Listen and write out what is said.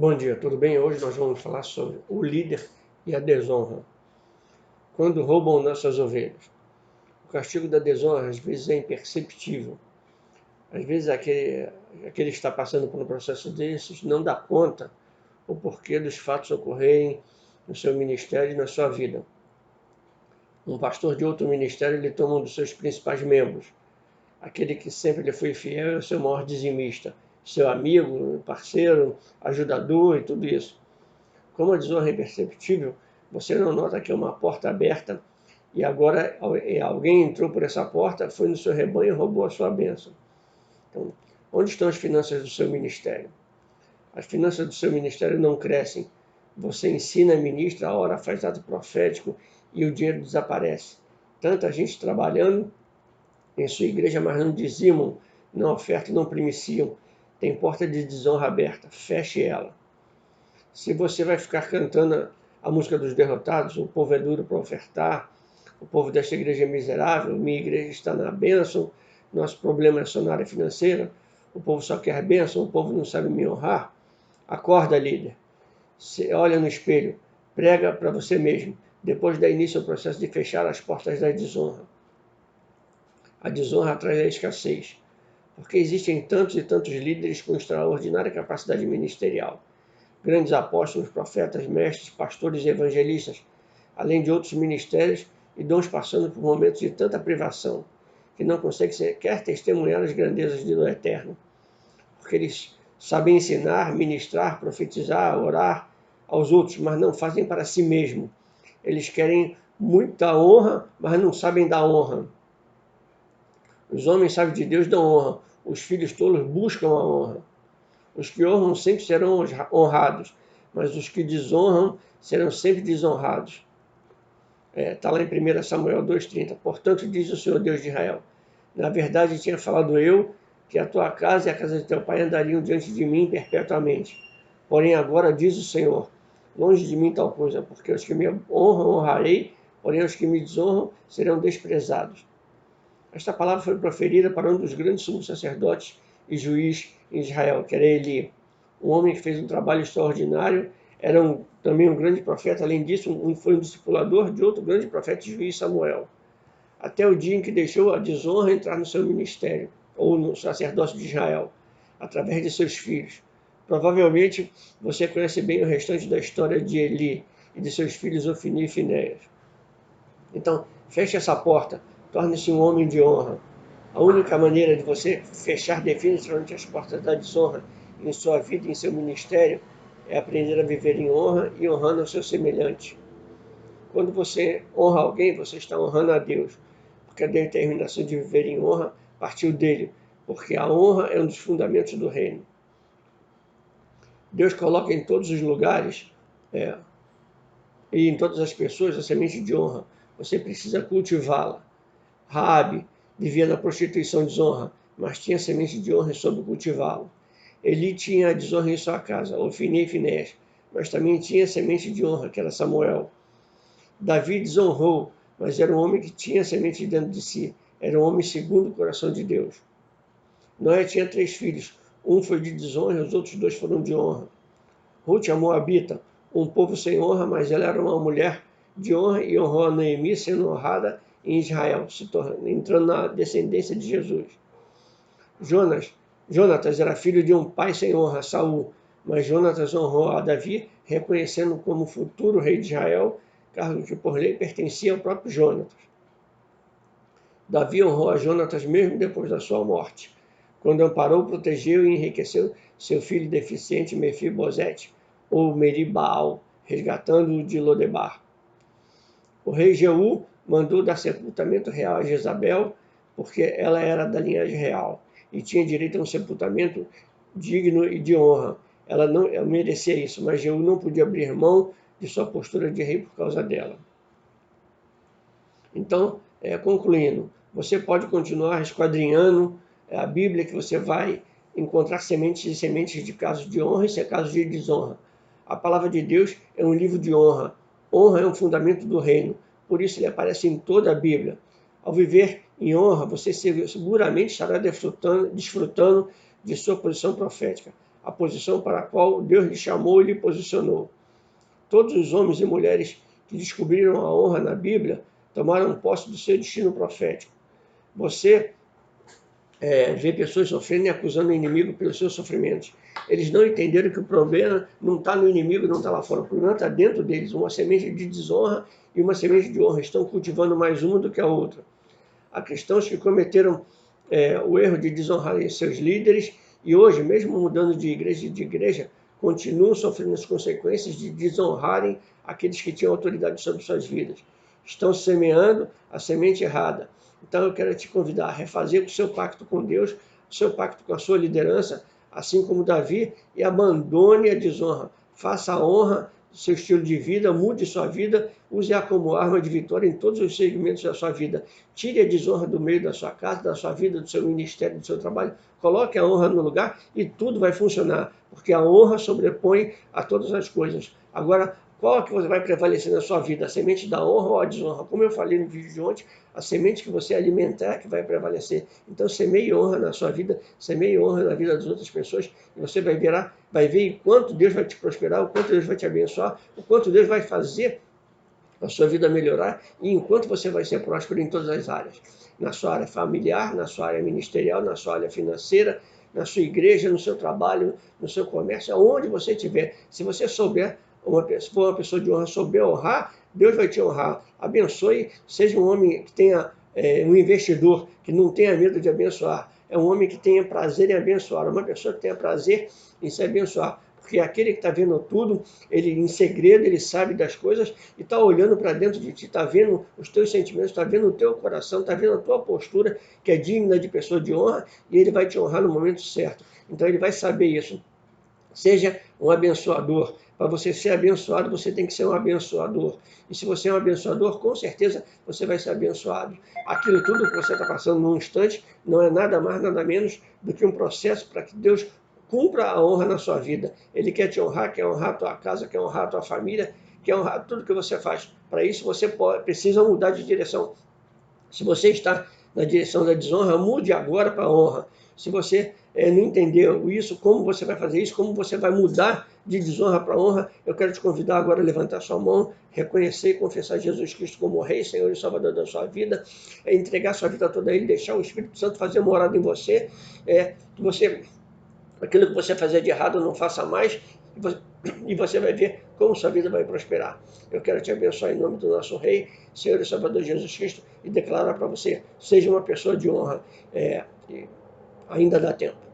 Bom dia, tudo bem? Hoje nós vamos falar sobre o líder e a desonra. Quando roubam nossas ovelhas. O castigo da desonra às vezes é imperceptível. Às vezes aquele que está passando por um processo desses não dá conta o porquê dos fatos ocorrerem no seu ministério e na sua vida. Um pastor de outro ministério ele toma um dos seus principais membros, aquele que sempre lhe foi fiel é o seu maior dizimista, seu amigo, parceiro, ajudador e tudo isso. Como a desonra é imperceptível, você não nota que é uma porta aberta e agora alguém entrou por essa porta, foi no seu rebanho e roubou a sua bênção. Então, onde estão as finanças do seu ministério? As finanças do seu ministério não crescem. Você ensina, ministra, ora, faz ato profético e o dinheiro desaparece. Tanta gente trabalhando em sua igreja, mas não dizimam, não ofertam, não primiciam. Tem porta de desonra aberta, feche ela. Se você vai ficar cantando a música dos derrotados, o povo é duro para ofertar, o povo desta igreja é miserável, minha igreja está na bênção, nosso problema é só na área financeira, o povo só quer bênção, o povo não sabe me honrar. Acorda, líder. Se olha no espelho, prega para você mesmo. Depois dá início ao processo de fechar as portas da desonra. A desonra traz a escassez, porque existem tantos e tantos líderes com extraordinária capacidade ministerial. Grandes apóstolos, profetas, mestres, pastores e evangelistas, além de outros ministérios e dons passando por momentos de tanta privação, que não conseguem sequer testemunhar as grandezas do Eterno, porque eles sabem ensinar, ministrar, profetizar, orar aos outros, mas não fazem para si mesmo. Eles querem muita honra, mas não sabem dar honra. Os homens sabem de Deus dão honra, os filhos tolos buscam a honra. Os que honram sempre serão honrados, mas os que desonram serão sempre desonrados. Está lá em 1 Samuel 2,30. Portanto, diz o Senhor Deus de Israel, na verdade tinha falado eu, que a tua casa e a casa de teu pai andariam diante de mim perpetuamente. Porém agora diz o Senhor, longe de mim tal coisa, porque os que me honram honrarei, porém os que me desonram serão desprezados. Esta palavra foi proferida para um dos grandes sumos sacerdotes e juiz em Israel, que era Eli, um homem que fez um trabalho extraordinário, era também um grande profeta, além disso, foi um discipulador de outro grande profeta e juiz, Samuel, até o dia em que deixou a desonra entrar no seu ministério, ou no sacerdócio de Israel, através de seus filhos. Provavelmente você conhece bem o restante da história de Eli e de seus filhos Ofni e Finéias. Então, feche essa porta, torne-se um homem de honra. A única maneira de você fechar definitivamente as portas da desonra em sua vida e em seu ministério é aprender a viver em honra e honrando o seu semelhante. Quando você honra alguém, você está honrando a Deus, porque a determinação de viver em honra partiu dele, porque a honra é um dos fundamentos do reino. Deus coloca em todos os lugares e em todas as pessoas a semente de honra. Você precisa cultivá-la. Raabe vivia na prostituição de desonra, mas tinha semente de honra e soube cultivá-lo. Eli tinha a desonra em sua casa, Ofni e Finéias, mas também tinha semente de honra, que era Samuel. Davi desonrou, mas era um homem que tinha semente dentro de si. Era um homem segundo o coração de Deus. Noé tinha 3 filhos. Um foi de desonra e os outros 2 foram de honra. Ruth, a Moabita, um povo sem honra, mas ela era uma mulher de honra e honrou a Noemi, sendo honrada em Israel, entrando na descendência de Jesus. Jonatas era filho de um pai sem honra, Saul, mas Jonatas honrou a Davi, reconhecendo como futuro rei de Israel, cargo que por lei pertencia ao próprio Jonatas. Davi honrou a Jonatas mesmo depois da sua morte, quando amparou, protegeu e enriqueceu seu filho deficiente Mefibosete, ou Meribaal, resgatando-o de Lodebar. O rei Jeú mandou dar sepultamento real a Jezabel, porque ela era da linhagem real e tinha direito a um sepultamento digno e de honra. Ela não merecia isso, mas Jeú não podia abrir mão de sua postura de rei por causa dela. Então, concluindo, você pode continuar esquadrinhando a Bíblia, que você vai encontrar sementes e sementes de casos de honra e casos de desonra. A palavra de Deus é um livro de honra. Honra é um fundamento do reino, por isso ele aparece em toda a Bíblia. Ao viver em honra, você seguramente estará desfrutando de sua posição profética. a posição para a qual Deus lhe chamou e lhe posicionou. Todos os homens e mulheres que descobriram a honra na Bíblia tomaram posse do seu destino profético. Você vê pessoas sofrendo e acusando o inimigo pelos seus sofrimentos. Eles não entenderam que o problema não está no inimigo, não está lá fora. O problema está dentro deles. Uma semente de desonra e uma semente de honra. Estão cultivando mais uma do que a outra. Há cristãos que cometeram o erro de desonrarem seus líderes e hoje, mesmo mudando de igreja, continuam sofrendo as consequências de desonrarem aqueles que tinham autoridade sobre suas vidas. Estão semeando a semente errada. Então eu quero te convidar a refazer o seu pacto com Deus, o seu pacto com a sua liderança, assim como Davi, e abandone a desonra. Faça a honra do seu estilo de vida, mude sua vida, use-a como arma de vitória em todos os segmentos da sua vida. Tire a desonra do meio da sua casa, da sua vida, do seu ministério, do seu trabalho. Coloque a honra no lugar e tudo vai funcionar, porque a honra sobrepõe a todas as coisas. Agora, qual que você vai prevalecer na sua vida? A semente da honra ou a desonra? Como eu falei no vídeo de ontem, a semente que você alimentar é que vai prevalecer. Então, semeie honra na sua vida, semeie honra na vida das outras pessoas, e você vai ver o quanto Deus vai te prosperar, o quanto Deus vai te abençoar, o quanto Deus vai fazer a sua vida melhorar, e enquanto você vai ser próspero em todas as áreas. Na sua área familiar, na sua área ministerial, na sua área financeira, na sua igreja, no seu trabalho, no seu comércio, aonde você estiver. Se você souber, se for uma pessoa de honra, souber honrar, Deus vai te honrar. Abençoe, seja um homem que tenha um investidor, que não tenha medo de abençoar. É um homem que tenha prazer em abençoar, uma pessoa que tenha prazer em se abençoar. Porque aquele que está vendo tudo, ele em segredo, ele sabe das coisas e está olhando para dentro de ti, está vendo os teus sentimentos, está vendo o teu coração, está vendo a tua postura, que é digna de pessoa de honra, e ele vai te honrar no momento certo. Então ele vai saber isso. Seja um abençoador. Para você ser abençoado, você tem que ser um abençoador. E se você é um abençoador, com certeza você vai ser abençoado. Aquilo tudo que você está passando num instante não é nada mais, nada menos do que um processo para que Deus cumpra a honra na sua vida. Ele quer te honrar, quer honrar a tua casa, quer honrar a tua família, quer honrar tudo que você faz. Para isso você precisa mudar de direção. Se você está na direção da desonra, mude agora para a honra. Se você não entendeu isso, como você vai fazer isso, como você vai mudar de desonra para honra, eu quero te convidar agora a levantar sua mão, reconhecer e confessar Jesus Cristo como Rei, Senhor e Salvador da sua vida, entregar sua vida toda a Ele, deixar o Espírito Santo fazer morada em você, aquilo que você fazia de errado não faça mais, e você vai ver como sua vida vai prosperar. Eu quero te abençoar em nome do nosso Rei, Senhor e Salvador Jesus Cristo, e declarar para você, seja uma pessoa de honra, ainda dá tempo.